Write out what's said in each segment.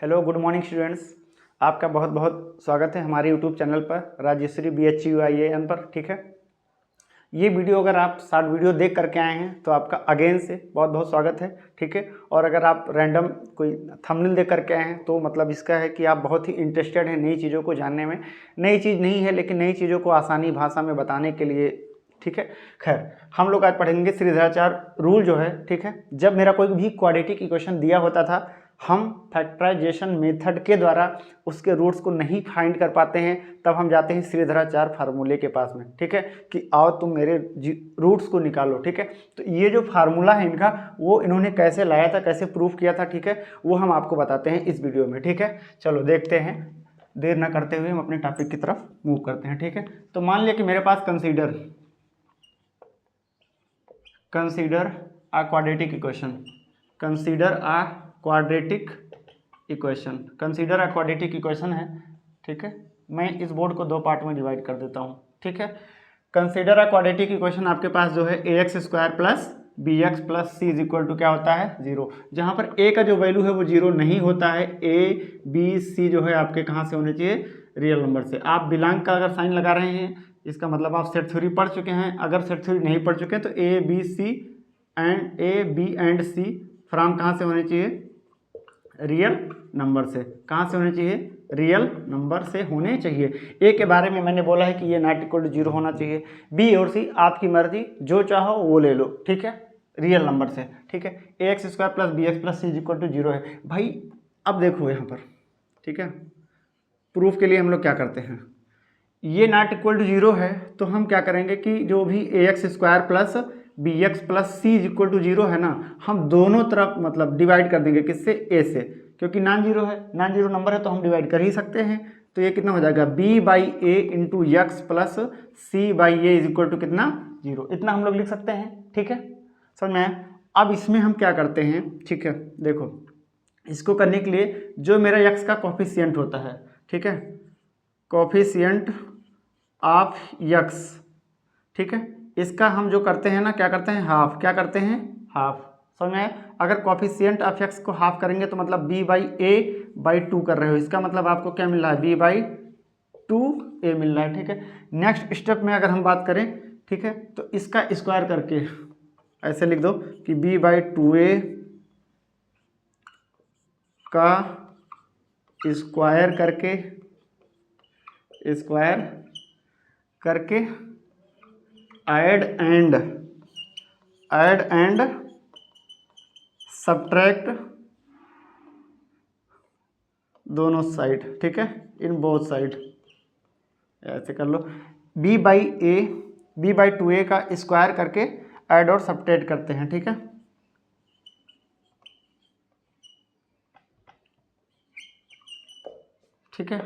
Hello, good morning students. आपका बहुत बहुत स्वागत है हमारे यूट्यूब चैनल पर राजश्री BHUIAN पर। ठीक है, ये वीडियो अगर आप शॉर्ट वीडियो देख करके आए हैं तो आपका अगेन से बहुत बहुत स्वागत है। ठीक है, और अगर आप रैंडम कोई थंबनेल देख करके आए हैं तो मतलब इसका है कि आप बहुत ही इंटरेस्टेड हैं नई चीज़ों को जानने में। नई चीज़ नहीं है लेकिन नई चीज़ों को आसानी भाषा में बताने के लिए। ठीक है, खैर हम लोग आज पढ़ेंगे श्रीधराचार्य रूल जो है। ठीक है, जब मेरा कोई भी क्वाड्रेटिक इक्वेशन दिया होता था, हम फैक्टराइजेशन मेथड के द्वारा उसके रूट्स को नहीं फाइंड कर पाते हैं, तब हम जाते हैं श्रीधराचार्य फार्मूले के पास में। ठीक है, कि आओ तुम मेरे रूट्स को निकालो। ठीक है, तो ये जो फार्मूला है इनका, वो इन्होंने कैसे लाया था, कैसे प्रूफ किया था, ठीक है, वो हम आपको बताते हैं इस वीडियो में। ठीक है, चलो देखते हैं, देर ना करते हुए हम अपने टॉपिक की तरफ मूव करते हैं। ठीक है, तो मान लिया कि मेरे पास consider a quadratic equation, consider a quadratic equation है। ठीक है, मैं इस बोर्ड को दो पार्ट में डिवाइड कर देता हूँ। ठीक है, कंसीडर अ क्वाड्रेटिक इक्वेशन आपके पास जो है ax² plus bx plus C is equal to क्या होता है, 0। जहाँ पर a का जो वैल्यू है वो 0 नहीं होता है। a b c जो है आपके कहाँ से होने चाहिए, रियल नंबर से। आप बिलोंग का अगर साइन लगा रहे हैं इसका मतलब आप सेट थ्योरी पढ़ चुके हैं। अगर सेट थ्योरी नहीं पढ़ चुके हैं तो a b and c from कहाँ से होने चाहिए, रियल नंबर से। कहाँ से होने चाहिए, रियल नंबर से होने चाहिए। ए के बारे में मैंने बोला है कि ये नॉट इक्वल टू 0 होना चाहिए। बी और सी आपकी मर्जी, जो चाहो वो ले लो। ठीक है, रियल नंबर से। ठीक है, ax² plus bx plus C is equal to 0 है भाई। अब देखो यहाँ पर, ठीक है, प्रूफ के लिए हम लोग क्या करते हैं, ये नॉट इक्वल टू 0 है तो हम क्या करेंगे कि जो भी ax² plus bx plus C is equal to 0 है ना, हम दोनों तरफ मतलब डिवाइड कर देंगे। किससे, a से, क्योंकि नॉन जीरो है, नॉन जीरो नंबर है तो हम डिवाइड कर ही सकते हैं। तो ये कितना हो जाएगा, b/a into x plus c/a is equal to कितना, 0। इतना हम लोग लिख सकते हैं। ठीक है, समझ में आया। अब इसमें हम क्या करते हैं, ठीक है, देखो इसको करने के लिए जो मेरा यक्स का कोफिशिएंट होता है, ठीक है, कोफिशिएंट ऑफ यक्स, ठीक है, इसका हम जो करते हैं ना, क्या करते हैं, हाफ। क्या करते हैं, हाफ। समझ में आया। अगर कोफिशिएंट ऑफ एक्स को हाफ करेंगे तो मतलब b/a/2 कर रहे हो। इसका मतलब आपको क्या मिल रहा है, b/2a मिल रहा है। ठीक है, नेक्स्ट स्टेप में अगर हम बात करें, ठीक है, तो इसका स्क्वायर करके ऐसे लिख दो कि b/2a का स्क्वायर करके ऐड एंड सब्ट्रैक्ट दोनों साइड। ठीक है, इन बोथ साइड ऐसे कर लो। b/2a का स्क्वायर करके ऐड और सब्ट्रैक्ट करते हैं। ठीक है, ठीक है,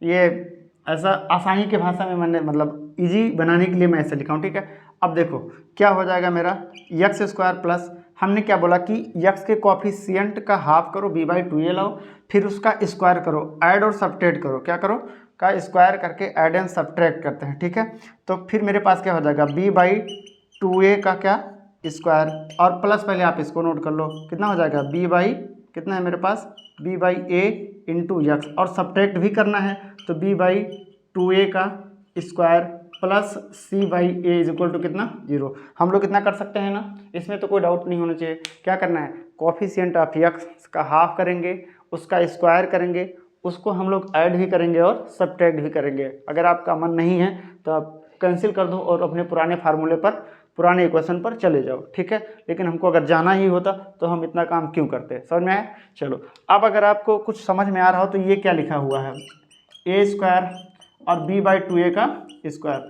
ये ऐसा आसानी के भाषा में मैंने मतलब इजी बनाने के लिए मैं ऐसे लिखा हूँ। ठीक है, अब देखो क्या हो जाएगा मेरा, x² प्लस, हमने क्या बोला कि x के कोफिशिएंट का हाफ करो, b/2a लाओ, फिर उसका स्क्वायर करो, ऐड और सब्ट्रैक्ट करो। क्या करो, का स्क्वायर करके ऐड एंड सब्ट्रैक्ट करते हैं। ठीक है, तो फिर मेरे पास क्या हो जाएगा, b/2a का क्या, स्क्वायर, और प्लस पहले आप इसको नोट कर लो, कितना हो जाएगा, कितना है मेरे पास, b/a इंटू यक्स, और सब्ट्रैक्ट भी करना है तो b/2a का square plus c/a is equal to कितना, 0। हम लोग कितना कर सकते हैं ना, इसमें तो कोई डाउट नहीं होना चाहिए। क्या करना है, कोफिशिएंट ऑफ यक्स का हाफ करेंगे, उसका स्क्वायर करेंगे, उसको हम लोग ऐड भी करेंगे और सब्ट्रैक्ट भी करेंगे। अगर आपका मन नहीं है तो आप कैंसिल कर दो और अपने पुराने फार्मूले पर, पुराने इक्वेशन पर चले जाओ। ठीक है, लेकिन हमको अगर जाना ही होता तो हम इतना काम क्यों करते, समझ में आया। चलो, अब अगर आपको कुछ समझ में आ रहा हो तो ये क्या लिखा हुआ है, a² और b/2a का स्क्वायर,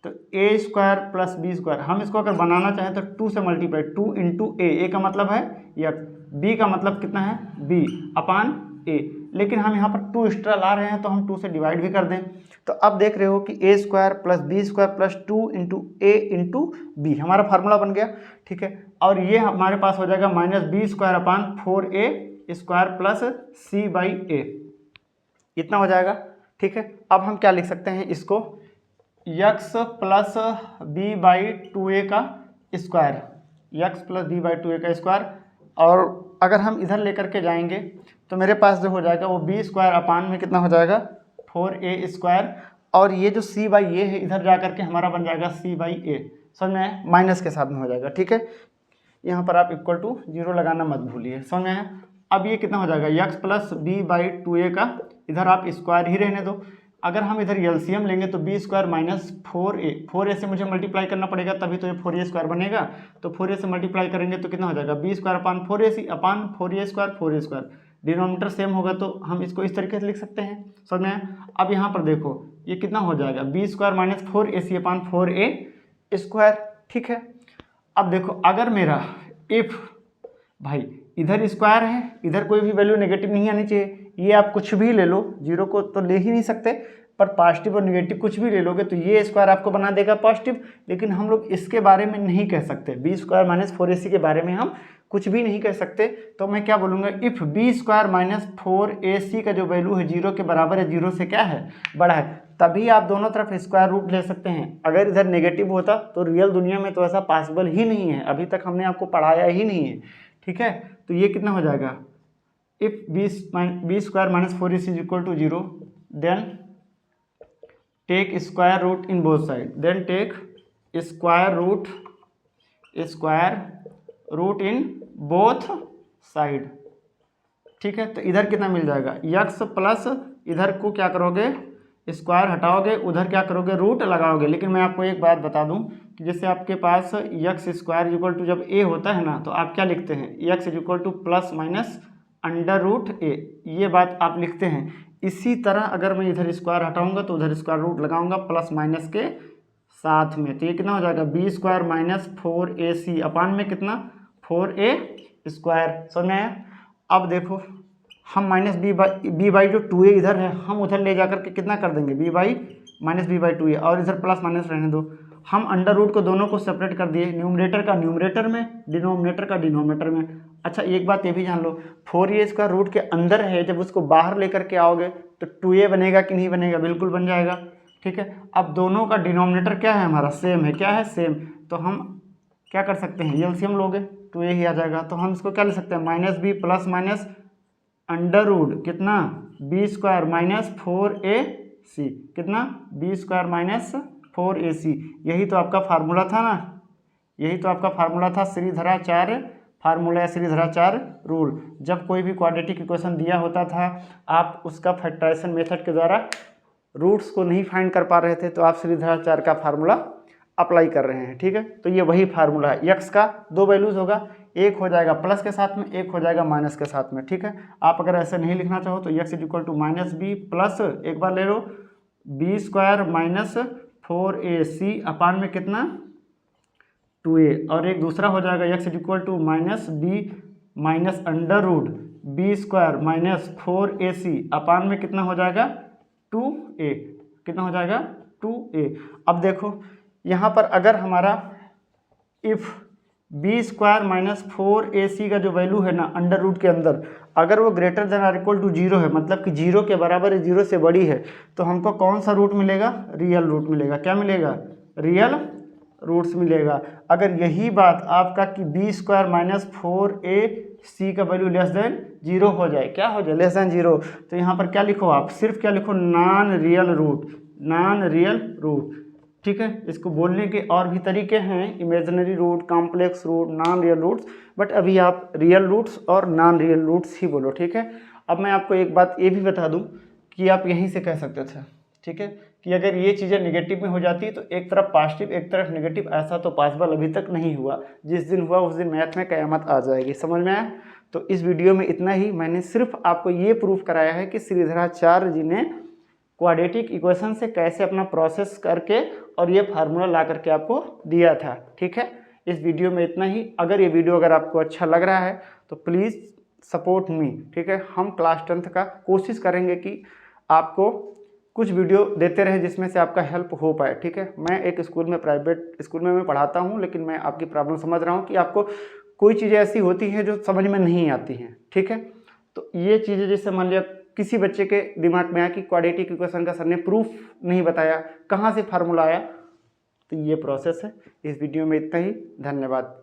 तो a² प्लस b²। हम इसको अगर बनाना चाहें तो 2 से मल्टीप्लाई, 2 इंटू a का मतलब है यक्स, b का मतलब कितना है, b अपान a, लेकिन हम यहाँ पर 2 एक्स्ट्रा ला रहे हैं तो हम 2 से डिवाइड भी कर दें। तो अब देख रहे हो कि a² plus b² plus 2 into a into b हमारा फार्मूला बन गया। ठीक है, और ये हमारे पास हो जाएगा -b² अपान 4a² प्लस c/a, इतना हो जाएगा। ठीक है, अब हम क्या लिख सकते हैं इसको, x प्लस b/2a का स्क्वायर, x प्लस b/2a का स्क्वायर और अगर हम इधर लेकर के जाएंगे तो मेरे पास जो हो जाएगा वो बी स्क्वायर अपान में कितना हो जाएगा 4a², और ये जो c बाई ए है इधर जा करके हमारा बन जाएगा c बाई ए, समझ में आया, माइनस के साथ में हो जाएगा, ठीक है। यहाँ पर आप इक्वल टू 0 लगाना मत भूलिए, समझ में आया। अब ये कितना हो जाएगा x plus B by 2a का इधर आप स्क्वायर ही रहने दो। अगर हम इधर एलसीएम लेंगे तो बी स्क्वायर माइनस 4a से मुझे मल्टीप्लाई करना पड़ेगा तभी तो ये 4a² बनेगा। तो 4a से मल्टीप्लाई करेंगे तो कितना हो जाएगा बी स्क्वायर अपान 4ac अपान 4a², डिनोमिनेटर सेम होगा तो हम इसको इस तरीके से लिख सकते हैं, समझ में आया। अब यहाँ पर देखो ये कितना हो जाएगा बी स्क्वायर माइनस 4ac अपान 4a², ठीक है। अब देखो अगर मेरा इफ भाई इधर स्क्वायर है, इधर कोई भी वैल्यू नेगेटिव नहीं आनी चाहिए, ये आप कुछ भी ले लो, 0 को तो ले ही नहीं सकते, पर पॉजिटिव और नेगेटिव कुछ भी ले लोगे तो ये स्क्वायर आपको बना देगा पॉजिटिव। लेकिन हम लोग इसके बारे में नहीं कह सकते, बी स्क्वायर माइनस 4ac के बारे में हम कुछ भी नहीं कह सकते। तो मैं क्या बोलूँगा, if B square minus 4ac का जो वैल्यू है 0 के बराबर है, 0 से क्या है बड़ा है, तभी आप दोनों तरफ स्क्वायर रूट ले सकते हैं। अगर इधर नेगेटिव होता तो रियल दुनिया में तो ऐसा पॉसिबल ही नहीं है, अभी तक हमने आपको पढ़ाया ही नहीं है, ठीक है। तो ये कितना हो जाएगा, if B square minus 4ac is equal to 0, then take square root in both side, then take square root in both side, ठीक है। तो इधर कितना मिल जाएगा x प्लस इधर को क्या करोगे स्क्वायर हटाओगे, उधर क्या करोगे रूट लगाओगे। लेकिन मैं आपको एक बात बता दूं कि जैसे आपके पास x स्क्वायर इक्वल टू जब a होता है ना तो आप क्या लिखते हैं x equal to plus minus under root a, ये बात आप लिखते हैं। इसी तरह अगर मैं इधर स्क्वायर हटाऊंगा तो उधर स्क्वायर रूट लगाऊंगा प्लस माइनस के साथ में, तो ये कितना हो जाएगा B square minus 4ac upon में कितना 4a², समझ में आया। अब देखो हम माइनस बी बाई जो 2a इधर है हम उधर ले जाकर के कितना कर देंगे बी बाई 2a, और इधर प्लस माइनस रहने दो। हम अंडर रूट को दोनों को सेपरेट कर दिए, न्यूमरेटर का न्यूमरेटर में, डिनोमिनेटर का डिनोमिनेटर में। अच्छा एक बात ये भी जान लो, 4a² रूट के अंदर है, जब उसको बाहर लेकर के आओगे तो 2a बनेगा कि नहीं बनेगा, बिल्कुल बन जाएगा, ठीक है। अब दोनों का डिनोमिनेटर क्या है हमारा सेम है, क्या है सेम, तो हम क्या कर सकते हैं एलसीएम लोगे 2a ही आ जाएगा। तो हम इसको क्या ले सकते हैं minus B plus minus under root कितना बी स्क्वायर माइनस 4ac, कितना बी स्क्वायर माइनस 4ac, यही तो आपका फार्मूला था ना, यही तो आपका फार्मूला था श्रीधराचार्य फार्मूला या श्रीधराचार्य रूल। जब कोई भी क्वाड्रेटिक इक्वेशन दिया होता था आप उसका फैक्टराइजेशन मेथड के द्वारा रूट्स को नहीं फाइंड कर पा रहे थे तो आप श्रीधराचार्य का फार्मूला अप्लाई कर रहे हैं, ठीक है। तो ये वही फार्मूला है, x का दो वैल्यूज़ होगा, एक हो जाएगा प्लस के साथ में, एक हो जाएगा माइनस के साथ में, ठीक है। आप अगर ऐसे नहीं लिखना चाहो तो x equal to minus B plus एक बार ले लो B square minus 4ac upon में कितना 2a, और एक दूसरा हो जाएगा x equal to minus B minus under root B square minus 4ac upon में कितना हो जाएगा 2a, कितना हो जाएगा 2a। अब देखो यहाँ पर अगर हमारा if B square minus 4ac का जो वैल्यू है ना अंडर रूट के अंदर, अगर वो greater than or equal to 0 है, मतलब कि 0 के बराबर है, 0 से बड़ी है, तो हमको कौन सा रूट मिलेगा रियल रूट मिलेगा। क्या मिलेगा रियल रूट्स मिलेगा। अगर यही बात आपका कि बी स्क्वायर माइनस 4ac का वैल्यू लेस देन 0 हो जाए, क्या हो जाए लेस देन 0, तो यहाँ पर क्या लिखो आप सिर्फ क्या लिखो नॉन रियल रूट, ठीक है। इसको बोलने के और भी तरीके हैं, imaginary root, complex root, non real roots, but अभी आप रियल रूट्स और नॉन रियल रूट्स ही बोलो, ठीक है। अब मैं आपको एक बात ये भी बता दूं कि आप यहीं से कह सकते थे, ठीक है, कि अगर ये चीज़ें निगेटिव में हो जाती तो एक तरफ पॉजिटिव एक तरफ नेगेटिव, ऐसा तो पॉसिबल अभी तक नहीं हुआ। जिस दिन हुआ उस दिन मैथ में कयामत आ जाएगी, समझ में आया। तो इस वीडियो में इतना ही, मैंने सिर्फ आपको ये प्रूफ कराया है कि श्रीधराचार्य जी ने क्वाड्रेटिक इक्वेशन से कैसे अपना प्रोसेस करके और ये फार्मूला ला करके आपको दिया था, ठीक है। इस वीडियो में इतना ही। अगर ये वीडियो अगर आपको अच्छा लग रहा है तो प्लीज़ सपोर्ट मी, ठीक है। हम क्लास 10th का कोशिश करेंगे कि आपको कुछ वीडियो देते रहे जिसमें से आपका हेल्प हो पाए, ठीक है। मैं एक स्कूल में प्राइवेट स्कूल में मैं पढ़ाता हूँ, लेकिन मैं आपकी प्रॉब्लम समझ रहा हूँ कि आपको कोई चीज़ें ऐसी होती हैं जो समझ में नहीं आती हैं, ठीक है। तो ये चीज़ें जैसे मान लिया किसी बच्चे के दिमाग में आया कि क्वाड्रेटिक इक्वेशन का सर ने प्रूफ नहीं बताया, कहाँ से फार्मूला आया, तो ये प्रोसेस है। इस वीडियो में इतना ही, धन्यवाद।